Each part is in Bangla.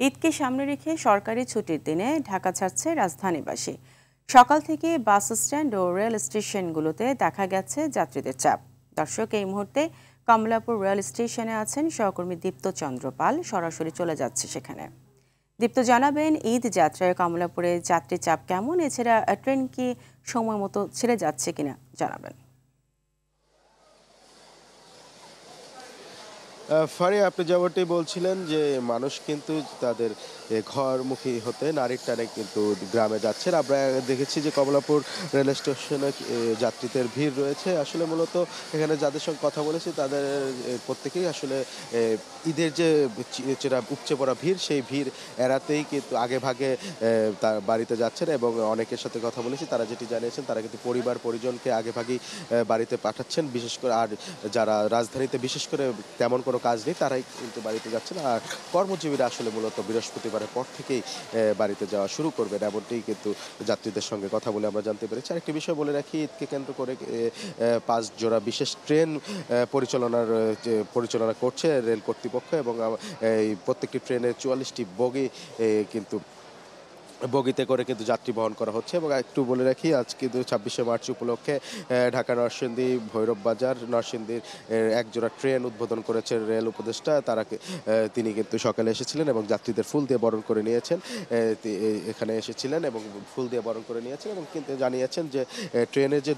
ঈদকে সামনে রেখে সরকারি ছুটির দিনে ঢাকা ছাড়ছে রাজধানীবাসী। সকাল থেকে বাস স্ট্যান্ড ও রেল স্টেশনগুলোতে দেখা গেছে যাত্রীদের চাপ। দর্শক, এই মুহূর্তে কমলাপুর রেল স্টেশনে আছেন সহকর্মী দীপ্ত চন্দ্র পাল। সরাসরি চলে যাচ্ছে সেখানে। দীপ্ত, জানাবেন ঈদ যাত্রায় কমলাপুরে যাত্রী চাপ কেমন, এছাড়া ট্রেন কি সময় মতো ছেড়ে যাচ্ছে কিনা জানাবেন। ফারিয়া, আপনি যেমনটি বলছিলেন যে মানুষ কিন্তু তাদের ঘরমুখী হতে নারীর টানে কিন্তু গ্রামে যাচ্ছেন। আমরা দেখেছি যে কমলাপুর রেল স্টেশনে যাত্রীদের ভিড় রয়েছে। আসলে মূলত এখানে যাদের সঙ্গে কথা বলেছি তাদের প্রত্যেকেই আসলে ঈদের যে যেটা উপচে পড়া ভিড়, সেই ভিড় এড়াতেই কিন্তু আগেভাগে তার বাড়িতে যাচ্ছেন। এবং অনেকের সাথে কথা বলেছি, তারা যেটি জানিয়েছেন তারা কিন্তু পরিবার পরিজনকে আগেভাগেই বাড়িতে পাঠাচ্ছেন। বিশেষ করে আর যারা রাজধানীতে বিশেষ করে তেমন কোনো কাজ নেই তারাই কিন্তু বাড়িতে যাচ্ছেন। আর কর্মজীবীরা আসলে মূলত বৃহস্পতিবারের পর থেকেই বাড়িতে যাওয়া শুরু করবেন, এমনটিই কিন্তু যাত্রীদের সঙ্গে কথা বলে আমরা জানতে পেরেছি। আরেকটি বিষয় বলে রাখি, ঈদকে কেন্দ্র করে ৫ জোড়া বিশেষ ট্রেন পরিচালনা করছে রেল কর্তৃপক্ষ। এবং এই প্রত্যেকটি ট্রেনের ৪৪টি বগি কিন্তু বগিতে করে কিন্তু যাত্রী বহন করা হচ্ছে। এবং একটু বলে রাখি, আজ কিন্তু ২৬শে মার্চ উপলক্ষে ঢাকা নরসিংদী ভৈরব বাজার নরসিংদীর একজোড়া ট্রেন উদ্বোধন করেছে রেল উপদেষ্টা। তিনি কিন্তু সকালে এসেছিলেন এবং যাত্রীদের ফুল দিয়ে বরণ করে নিয়েছেন। এখানে এসেছিলেন এবং ফুল দিয়ে বরণ করে নিয়েছেন এবং কিন্তু জানিয়েছেন যে ট্রেনের যে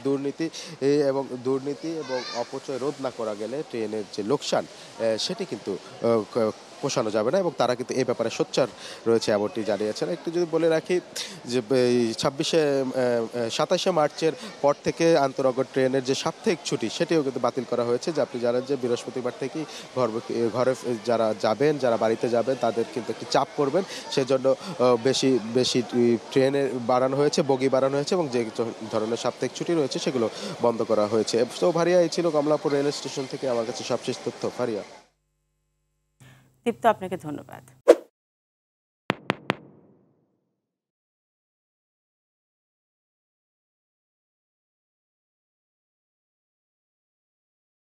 দুর্নীতি এবং অপচয় রোধ না করা গেলে ট্রেনের যে লোকসান সেটি কিন্তু পোষানো যাবে না। এবং তারা কিন্তু এ ব্যাপারে সোচ্চার রয়েছে, এমনটি জানিয়েছেন। একটু যদি বলে রাখি যে এই ২৭শে মার্চের পর থেকে আন্তনগর ট্রেনের যে সাপ্তাহিক ছুটি সেটিও কিন্তু বাতিল করা হয়েছে। যে আপনি জানেন যে বৃহস্পতিবার থেকেই ঘরে যারা যাবেন, যারা বাড়িতে যাবেন তাদের কিন্তু একটি চাপ পড়বেন। সেজন্য বেশি বেশি ট্রেনের বাড়ানো হয়েছে, বগি বাড়ানো হয়েছে এবং যে ধরনের সাপ্তাহিক ছুটি রয়েছে সেগুলো বন্ধ করা হয়েছে। তো ফারিয়া, এই ছিল কমলাপুর রেল স্টেশন থেকে আমার কাছে সবশেষ তথ্য। ফারিয়া। দীপ্ত, আপনাকে ধন্যবাদ।